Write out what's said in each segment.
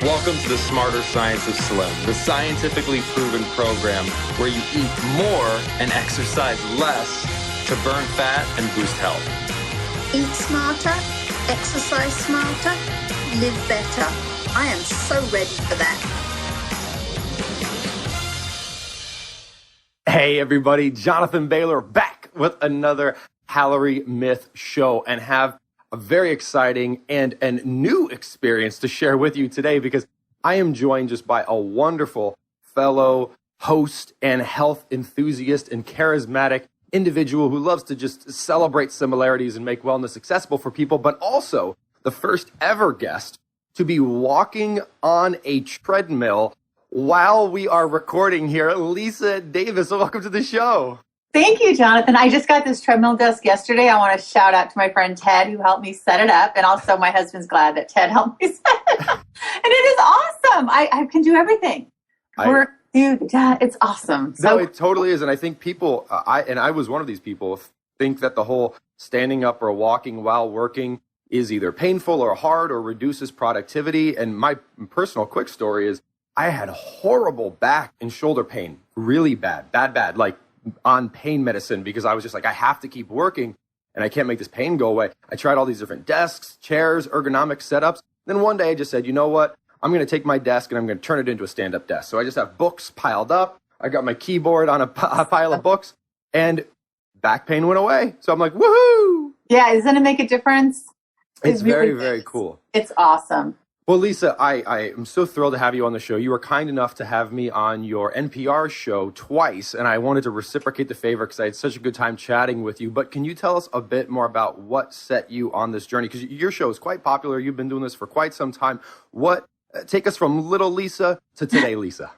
Welcome to the Smarter Science of Slim, the scientifically proven program where you eat more and exercise less to burn fat and boost health. Eat smarter, exercise smarter, live better. I am so ready for that. Hey everybody, Jonathan Bailor back with another Calorie Myth show, and have a very exciting and new experience to share with you today, because I am joined just by a wonderful fellow host and health enthusiast and charismatic individual who loves to just celebrate similarities and make wellness accessible for people, but also the first ever guest to be walking on a treadmill while we are recording here. Lisa Davis, welcome to the show. Thank you, Jonathan. I just got this treadmill desk yesterday. I want to shout out to my friend Ted, who helped me set it up. And also my husband's glad that Ted helped me set it up. And it is awesome. I can do everything. It's awesome. No, it totally is. And I think people, I was one of these people, think that the whole standing up or walking while working is either painful or hard or reduces productivity. And my personal quick story is I had horrible back and shoulder pain, really bad, like on pain medicine, because I was just like, I have to keep working and I can't make this pain go away. I tried all these different desks, chairs, ergonomic setups. Then one day I just said, you know what? I'm going to take my desk and I'm going to turn it into a stand-up desk. So I just have books piled up. I got my keyboard on a pile of books, and back pain went away. So I'm like, woohoo! Yeah, doesn't it make a difference? It's very, very cool. It's awesome. Well, Lisa, I am so thrilled to have you on the show. You were kind enough to have me on your NPR show twice, and I wanted to reciprocate the favor because I had such a good time chatting with you. But can you tell us a bit more about what set you on this journey? Because your show is quite popular. You've been doing this for quite some time. Take us from little Lisa to today, Lisa.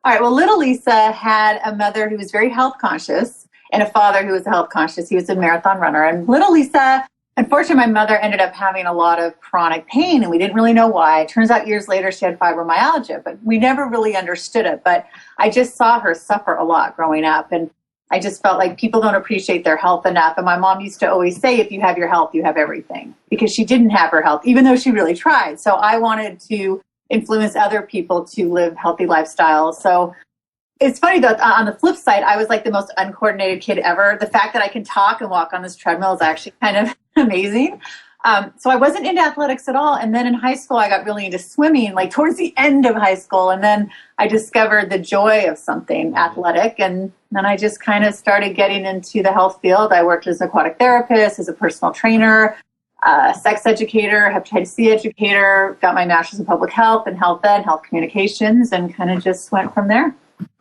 All right. Well, little Lisa had a mother who was very health conscious and a father who was health conscious. He was a marathon runner. And little Lisa, unfortunately, my mother ended up having a lot of chronic pain, and we didn't really know why. It turns out years later she had fibromyalgia, but we never really understood it. But I just saw her suffer a lot growing up, and I just felt like people don't appreciate their health enough. And my mom used to always say, if you have your health, you have everything, because she didn't have her health, even though she really tried. So I wanted to influence other people to live healthy lifestyles. So it's funny though, on the flip side, I was like the most uncoordinated kid ever. The fact that I can talk and walk on this treadmill is actually kind of amazing. So I wasn't into athletics at all. And then in high school, I got really into swimming, like towards the end of high school. And then I discovered the joy of something athletic. And then I just kind of started getting into the health field. I worked as an aquatic therapist, as a personal trainer, sex educator, hepatitis C educator, got my master's in public health and health ed, health communications, and kind of just went from there.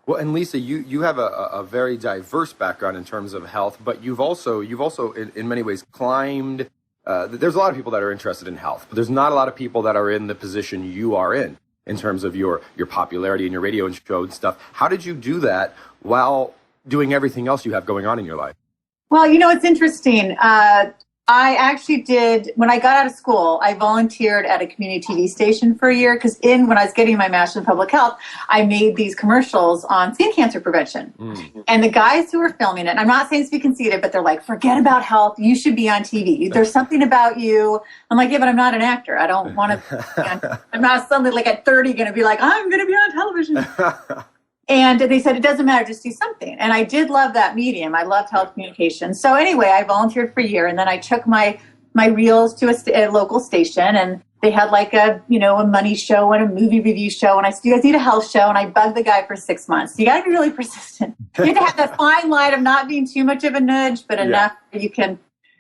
Well, and Lisa, you have a very diverse background in terms of health, but you've also in many ways climbed. There's a lot of people that are interested in health, but there's not a lot of people that are in the position you are in terms of your popularity and your radio show and stuff. How did you do that while doing everything else you have going on in your life? Well, it's interesting. I actually did, when I got out of school, I volunteered at a community TV station for a year, because when I was getting my master's in public health, I made these commercials on skin cancer prevention. Mm-hmm. And the guys who were filming it, and I'm not saying to be conceited, but they're like, forget about health, you should be on TV. There's something about you. I'm like, yeah, but I'm not an actor. I don't want to, I'm not suddenly like at 30 going to be like, I'm going to be on television. And they said, it doesn't matter, just do something. And I did love that medium. I loved health communication. So anyway, I volunteered for a year, and then I took my reels to a local station, and they had like a money show and a movie review show. And I said, you guys need a health show. And I bugged the guy for 6 months. You got to be really persistent. You have to have that fine line of not being too much of a nudge, but enough that you can.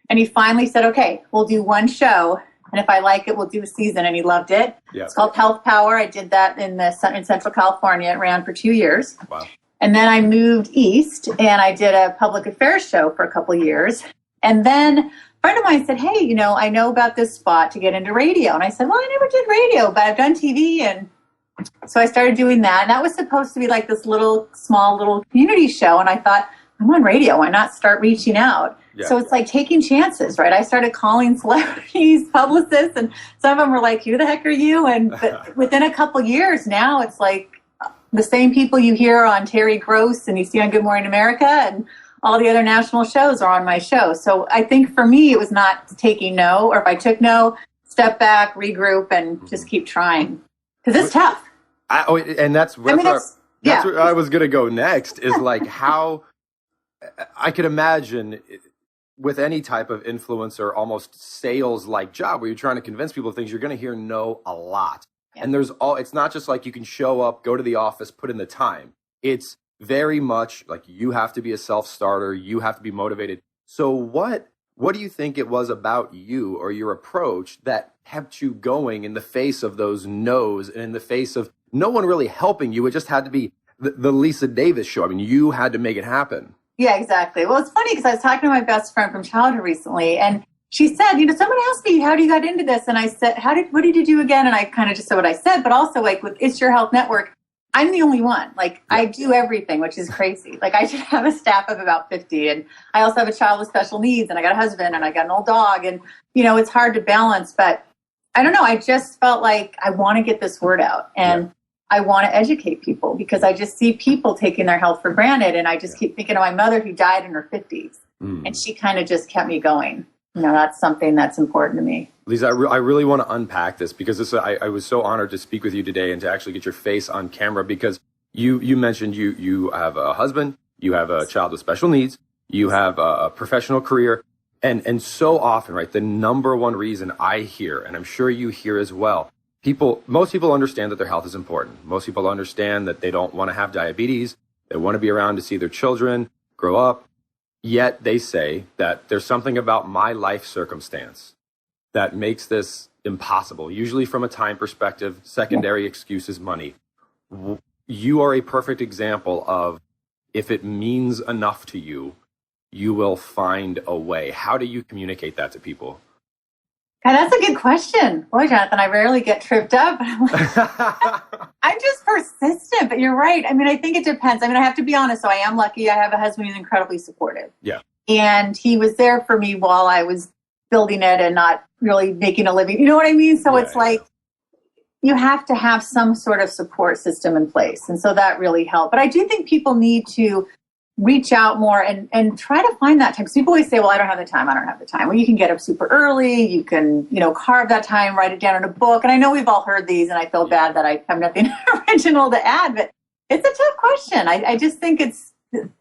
And he finally said, okay, we'll do one show. And if I like it, we'll do a season. And he loved it. Yeah. It's called Health Power. I did that in Central California. It ran for 2 years. Wow. And then I moved east, and I did a public affairs show for a couple of years. And then a friend of mine said, hey, I know about this spot to get into radio. And I said, well, I never did radio, but I've done TV. And so I started doing that. And that was supposed to be like this small little community show. And I thought, I'm on radio. Why not start reaching out? Yeah. So it's like taking chances, right? I started calling celebrities, publicists, and some of them were like, who the heck are you? And but within a couple years now, it's like the same people you hear on Terry Gross and you see on Good Morning America, and all the other national shows are on my show. So I think for me, it was not taking no, or if I took no, step back, regroup, and just keep trying. Because it's tough. And that's where I was going to go next is like how I could imagine with any type of influencer, almost sales like job where you're trying to convince people of things, you're going to hear no a lot. Yeah. And it's not just like you can show up, go to the office, put in the time. It's very much like you have to be a self-starter. You have to be motivated. So what do you think it was about you or your approach that kept you going in the face of those no's and in the face of no one really helping you? It just had to be the Lisa Davis show. I mean, you had to make it happen. Yeah, exactly. Well, it's funny because I was talking to my best friend from childhood recently, and she said, someone asked me, how do you got into this? And I said, what did you do again? And I kind of just said what I said, but also like with It's Your Health Network, I'm the only one. Like I do everything, which is crazy. Like I should have a staff of about 50. And I also have a child with special needs, and I got a husband, and I got an old dog. And, it's hard to balance, but I don't know. I just felt like I want to get this word out, and I want to educate people because I just see people taking their health for granted. And I just keep thinking of my mother who died in her 50s, and she kind of just kept me going. That's something that's important to me. Lisa, I really want to unpack this because I was so honored to speak with you today and to actually get your face on camera because you mentioned you have a husband, you have a child with special needs, you have a professional career, and so often, right, the number one reason I hear, and I'm sure you hear as well, most people understand that their health is important. Most people understand that they don't want to have diabetes. They want to be around to see their children grow up. Yet they say that there's something about my life circumstance that makes this impossible. Usually from a time perspective, secondary excuse is money. You are a perfect example of if it means enough to you, you will find a way. How do you communicate that to people? God, that's a good question. Boy, Jonathan, I rarely get tripped up. I'm just persistent, but you're right. I mean, I think it depends. I mean, I have to be honest. So I am lucky. I have a husband who's incredibly supportive. Yeah. And he was there for me while I was building it and not really making a living. You know what I mean? So it's like you have to have some sort of support system in place. And so that really helped. But I do think people need to reach out more and try to find that time. Because people always say, well, I don't have the time. Well, you can get up super early. You can, carve that time, write it down in a book. And I know we've all heard these, and I feel bad that I have nothing original to add, but it's a tough question. I just think it's,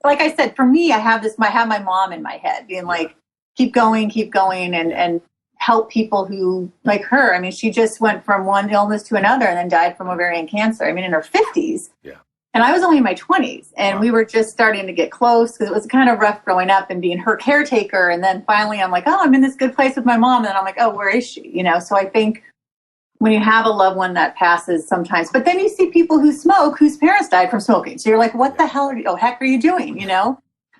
like I said, for me, I have my mom in my head being like, keep going and help people who, like her. I mean, she just went from one illness to another and then died from ovarian cancer. I mean, in her 50s. Yeah. And I was only in my 20s, and we were just starting to get close because it was kind of rough growing up and being her caretaker. And then finally I'm like, oh, I'm in this good place with my mom. And then I'm like, oh, where is she? So I think when you have a loved one that passes sometimes, but then you see people who smoke, whose parents died from smoking. So you're like, what the hell heck are you doing?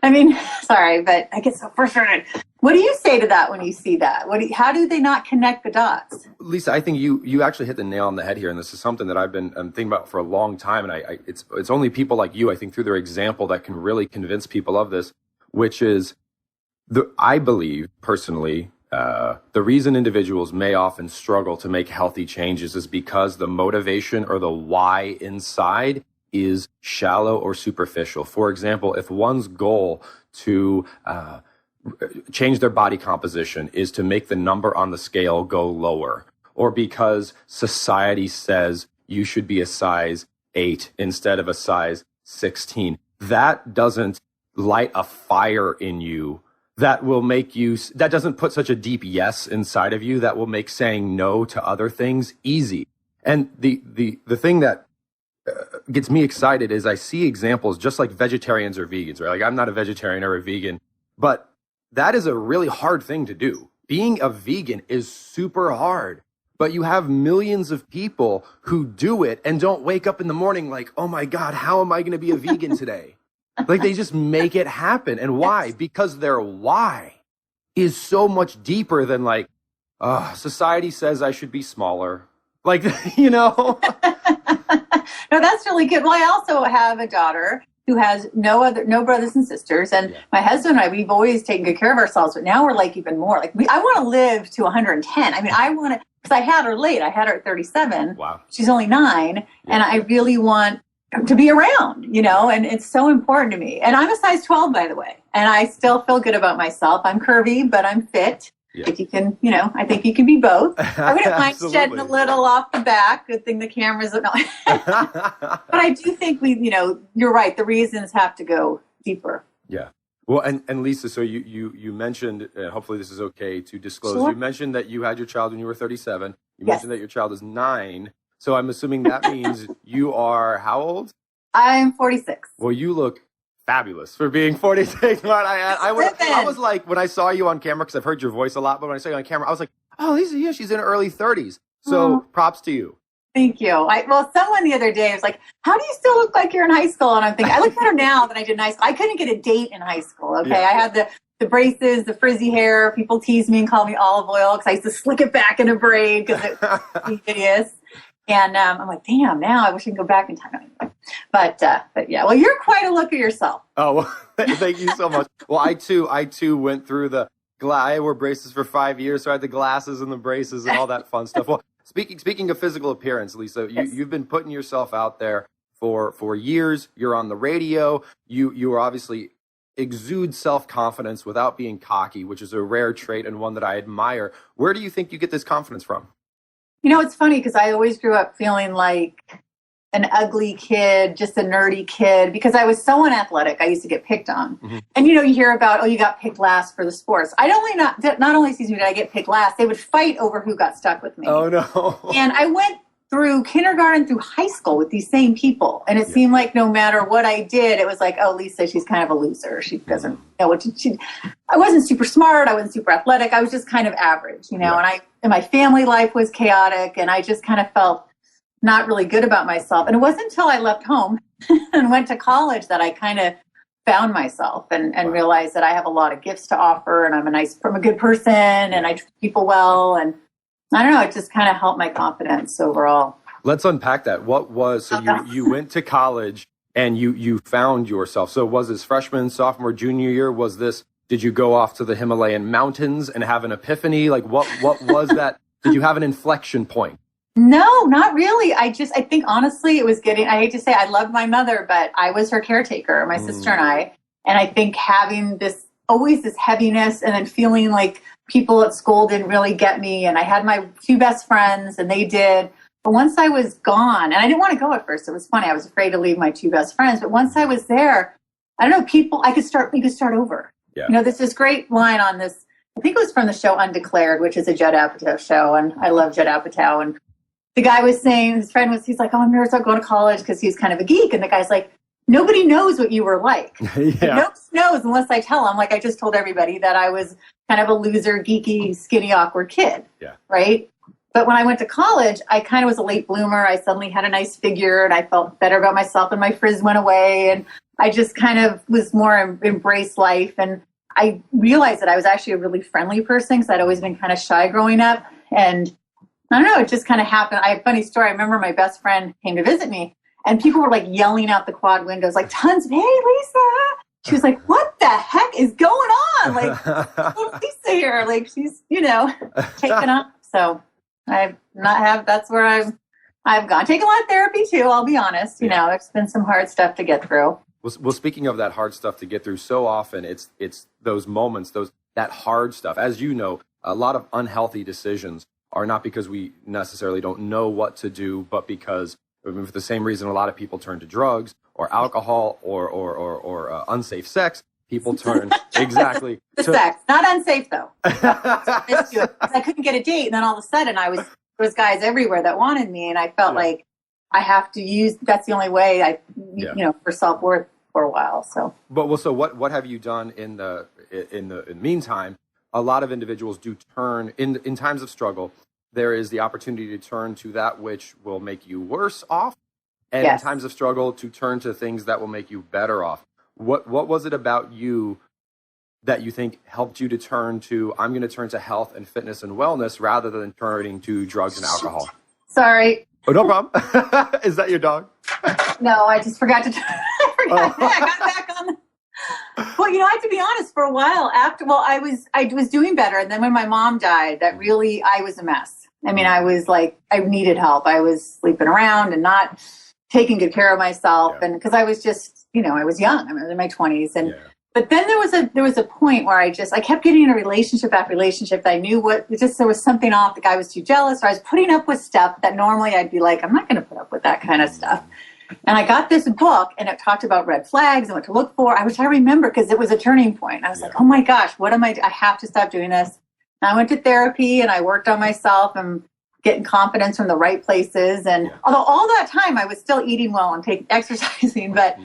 I mean, sorry, but I get so frustrated. What do you say to that when you see that? How do they not connect the dots? Lisa, I think you actually hit the nail on the head here, and this is something that I've been thinking about for a long time. And it's only people like you, I think, through their example that can really convince people of this, which is I believe personally, the reason individuals may often struggle to make healthy changes is because the motivation or the why inside is shallow or superficial. For example, if one's goal to change their body composition is to make the number on the scale go lower, or because society says you should be a size 8 instead of a size 16, that doesn't light a fire in you that will make you, that doesn't put such a deep yes inside of you that will make saying no to other things easy. And the thing that gets me excited is I see examples just like vegetarians or vegans, right? Like I'm not a vegetarian or a vegan, but that is a really hard thing to do. Being a vegan is super hard, but you have millions of people who do it and don't wake up in the morning like, oh my God, how am I going to be a vegan today? Like they just make it happen. And why? Because their why is so much deeper than like, society says I should be smaller. Like, No, that's really good. Well, I also have a daughter who has no brothers and sisters. And my husband and I, we've always taken good care of ourselves, but now we're like even more like I want to live to 110. I mean, I want to, because I had her late. I had her at 37. Wow. She's only 9. And I really want to be around, and it's so important to me. And I'm a size 12, by the way. And I still feel good about myself. I'm curvy, but I'm fit. Yeah. If you can, I think you can be both. I wouldn't mind Absolutely. shedding a little off the back. Good thing the cameras are not. But I do think you're right. The reasons have to go deeper. Yeah. Well, and Lisa, so you mentioned, hopefully this is okay to disclose, Sure. You mentioned that you had your child when you were 37. You Yes. mentioned that your child is 9. So I'm assuming that means you are how old? I'm 46. Well, you look fabulous for being 46. I was like, when I saw you on camera, because I've heard your voice a lot, but when I saw you on camera, I was like, oh, Lisa, yeah, she's in her early 30s. So props to you. Thank you. Someone the other day was like, how do you still look like you're in high school? And I'm thinking, I look better now than I did in high school. I couldn't get a date in high school, okay? Yeah. I had the braces, the frizzy hair. People tease me and call me olive oil because I used to slick it back in a braid because it was hideous. And I'm like, damn, now I wish I could go back in time. Anyway. But yeah, well, you're quite a look at yourself. Oh, well, thank you so much. Well, I too went through I wore braces for 5 years, so I had the glasses and the braces and all that fun stuff. Well, speaking of physical appearance, Lisa, you've been putting yourself out there for years. You're on the radio. You are obviously exude self-confidence without being cocky, which is a rare trait and one that I admire. Where do you think you get this confidence from? It's funny because I always grew up feeling like an ugly kid, just a nerdy kid, because I was so unathletic. I used to get picked on. Mm-hmm. And, you hear about, you got picked last for the sports. Not only did I get picked last, they would fight over who got stuck with me. Oh, no. And I went through kindergarten through high school with these same people. And it seemed like no matter what I did, it was like, oh, Lisa, she's kind of a loser. She doesn't know what I wasn't super smart. I wasn't super athletic. I was just kind of average, and my family life was chaotic. And I just kind of felt not really good about myself. And it wasn't until I left home and went to college that I kind of found myself and realized that I have a lot of gifts to offer and I'm a good person and I treat people well. And I don't know, it just kind of helped my confidence overall. Let's unpack that. You went to college and you found yourself. So was this freshman, sophomore, junior year? Did you go off to the Himalayan mountains and have an epiphany? Like what was that? Did you have an inflection point? No, not really. I think honestly it was I hate to say I loved my mother, but I was her caretaker, my sister and I. And I think having always this heaviness and then feeling like people at school didn't really get me. And I had my 2 best friends and they did. But once I was gone, and I didn't want to go at first. It was funny. I was afraid to leave my 2 best friends. But once I was there, I don't know, you could start over. Yeah. There's this great line on this, I think it was from the show Undeclared, which is a Judd Apatow show. And I love Judd Apatow. And the guy was saying, he's like, oh, I'm nervous about going to college because he's kind of a geek. And the guy's like, nobody knows what you were like. Yeah. Nobody knows unless I tell them. Like I just told everybody that I was kind of a loser, geeky, skinny, awkward kid. Yeah. Right. But when I went to college, I kind of was a late bloomer. I suddenly had a nice figure and I felt better about myself and my frizz went away. And I just kind of was more embraced life. And I realized that I was actually a really friendly person because I'd always been kind of shy growing up. And I don't know, it just kind of happened. I have a funny story. I remember my best friend came to visit me and people were like yelling out the quad windows, like tons of, hey, Lisa. She was like, what the heck is going on? Like, oh, Lisa here. Like she's, taken up. So that's where I've gone. Taken a lot of therapy too, I'll be honest. There's been some hard stuff to get through. Well, speaking of that hard stuff to get through, so often it's those moments, that hard stuff. As you know, a lot of unhealthy decisions are not because we necessarily don't know what to do, but because for the same reason a lot of people turn to drugs or alcohol or unsafe sex. People turn exactly to sex. Not unsafe though. I couldn't get a date, and then all of a sudden there was guys everywhere that wanted me, and I felt like I have to use. That's the only way for self-worth for a while. So. So what have you done in the meantime? A lot of individuals do turn in times of struggle. There is the opportunity to turn to that which will make you worse off, and in times of struggle to turn to things that will make you better off. What was it about you that you think helped you to turn to, I'm going to turn to health and fitness and wellness rather than turning to drugs and alcohol? Sorry. Oh, no problem. Is that your dog? No, I just forgot to I got back on. Well, I have to be honest, for a while I was doing better. And then when my mom died, I was a mess. I mean, I was like, I needed help. I was sleeping around and not taking good care of myself. Yeah. And because I was just, I was young. I was in my 20s. And But then there was a point where I kept getting in a relationship after relationship that I knew there was something off. The guy was too jealous, or I was putting up with stuff that normally I'd be like, I'm not going to put up with that kind of stuff. And I got this book, and it talked about red flags and what to look for. I remember because it was a turning point. I was like, oh my gosh, what am I have to stop doing this. And I went to therapy, and I worked on myself and getting confidence from the right places. And although all that time I was still eating well and exercising, but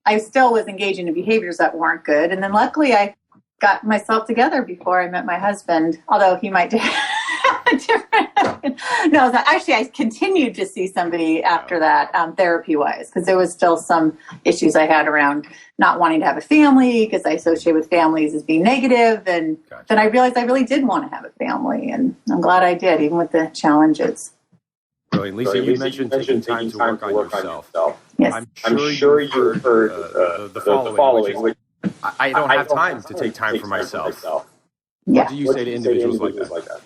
I still was engaging in behaviors that weren't good. And then luckily I got myself together before I met my husband, although he might have a different. No, actually I continued to see somebody after that, therapy-wise, because there was still some issues I had around not wanting to have a family because I associate with families as being negative. And then I realized I really did want to have a family, and I'm glad I did, even with the challenges. Brilliant. Lisa, you mentioned taking time to work on yourself. Yes. I'm sure you've heard the following, which I don't have time to take time for myself. What do you say to individuals like that?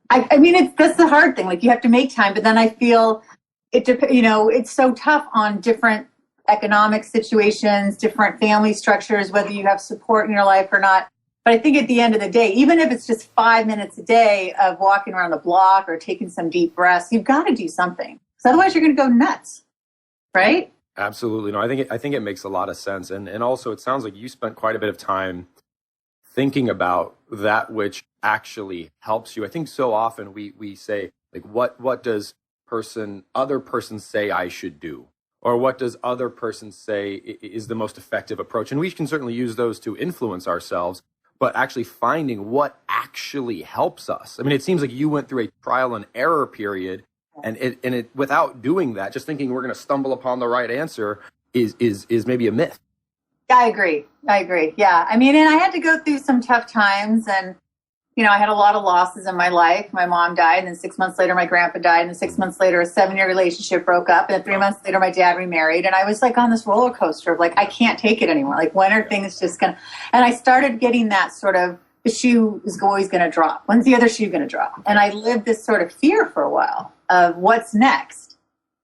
I mean, that's the hard thing. Like, you have to make time, but then I feel it's so tough on different economic situations, different family structures, whether you have support in your life or not. But I think at the end of the day, even if it's just 5 minutes a day of walking around the block or taking some deep breaths, you've got to do something. Because otherwise you're going to go nuts, right? Absolutely. No, I think it makes a lot of sense. And also it sounds like you spent quite a bit of time thinking about that which actually helps you. I think so often we say, like, what does other person say I should do? Or what does other person say is the most effective approach? And we can certainly use those to influence ourselves, but actually finding what actually helps us. I mean, it seems like you went through a trial and error period, and it without doing that, just thinking we're going to stumble upon the right answer is maybe a myth. I agree. Yeah. I mean, and I had to go through some tough times, and, I had a lot of losses in my life. My mom died, and then 6 months later, my grandpa died, and then 6 months later, a 7-year relationship broke up, and then 3 months later, my dad remarried, and I was like on this roller coaster of like, I can't take it anymore. Like, when are things just gonna? And I started getting that sort of, the shoe is always going to drop. When's the other shoe going to drop? And I lived this sort of fear for a while of what's next.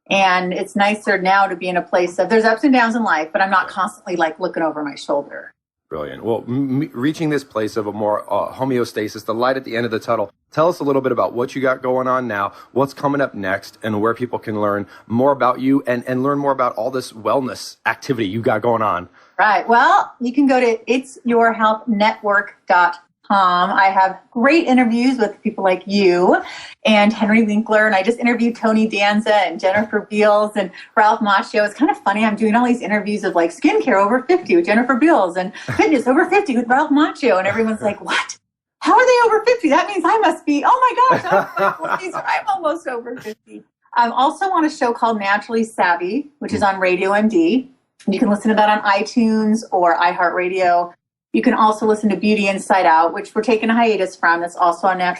And it's nicer now to be in a place of, there's ups and downs in life, but I'm not constantly like looking over my shoulder. Brilliant. Well, reaching this place of a more homeostasis, the light at the end of the tunnel, tell us a little bit about what you got going on now, what's coming up next, and where people can learn more about you and learn more about all this wellness activity you got going on. Right. Well, you can go to itsyourhealthnetwork.com. I have great interviews with people like you and Henry Winkler, and I just interviewed Tony Danza and Jennifer Beals and Ralph Macchio. It's kind of funny. I'm doing all these interviews of like skincare over 50 with Jennifer Beals and fitness over 50 with Ralph Macchio, and everyone's like, what? How are they over 50? That means I must be, oh my gosh, I'm almost over 50. I also on a show called Naturally Savvy, which is on Radio MD. You can listen to that on iTunes or iHeartRadio. You can also listen to Beauty Inside Out, which we're taking a hiatus from. That's also on on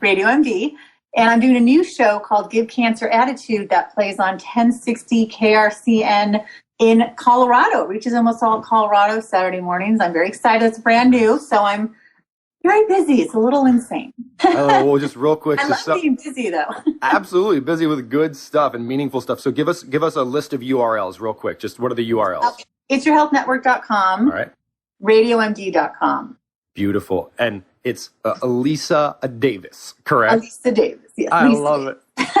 Radio MD. And I'm doing a new show called Give Cancer Attitude that plays on 1060 KRCN in Colorado. It reaches almost all Colorado Saturday mornings. I'm very excited. It's brand new, so I'm very busy. It's a little insane. Oh, well, just real quick. I love being busy, though. Absolutely. Busy with good stuff and meaningful stuff. So give us a list of URLs real quick. Just what are the URLs? Okay. Itsyourhealthnetwork.com. All right. RadioMD.com. Beautiful. And it's Lisa Davis, correct? Lisa Davis, yes. I love it.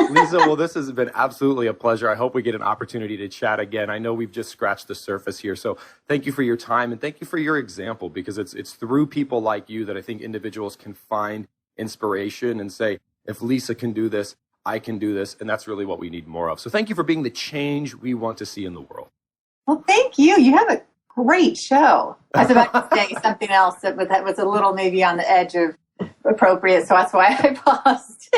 Lisa, well, this has been absolutely a pleasure. I hope we get an opportunity to chat again. I know we've just scratched the surface here. So thank you for your time, and thank you for your example, because it's through people like you that I think individuals can find inspiration and say, if Lisa can do this, I can do this. And that's really what we need more of. So thank you for being the change we want to see in the world. Well, thank you. You have a great show. I was about to say something else that was a little maybe on the edge of appropriate, so that's why I paused.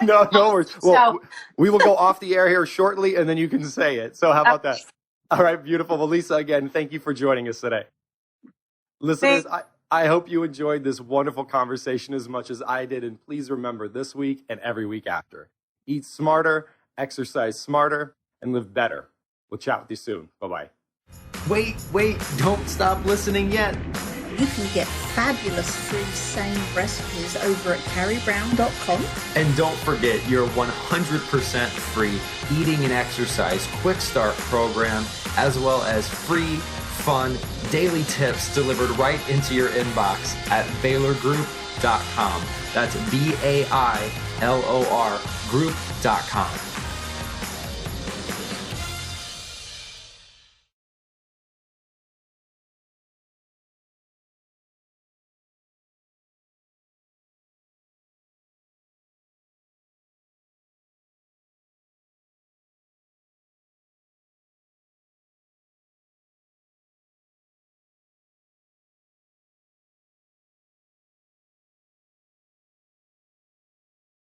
No worries. Well, we will go off the air here shortly, and then you can say it. So how about that? All right, beautiful. Well, Lisa, again, thank you for joining us today. Listeners, I hope you enjoyed this wonderful conversation as much as I did, and please remember this week and every week after, eat smarter, exercise smarter, and live better. We'll chat with you soon. Bye-bye. Wait, don't stop listening yet. You can get fabulous free SANE recipes over at carriebrown.com. And don't forget your 100% free eating and exercise quick start program, as well as free fun, daily tips delivered right into your inbox at bailorgroup.com. That's BAILOR group.com.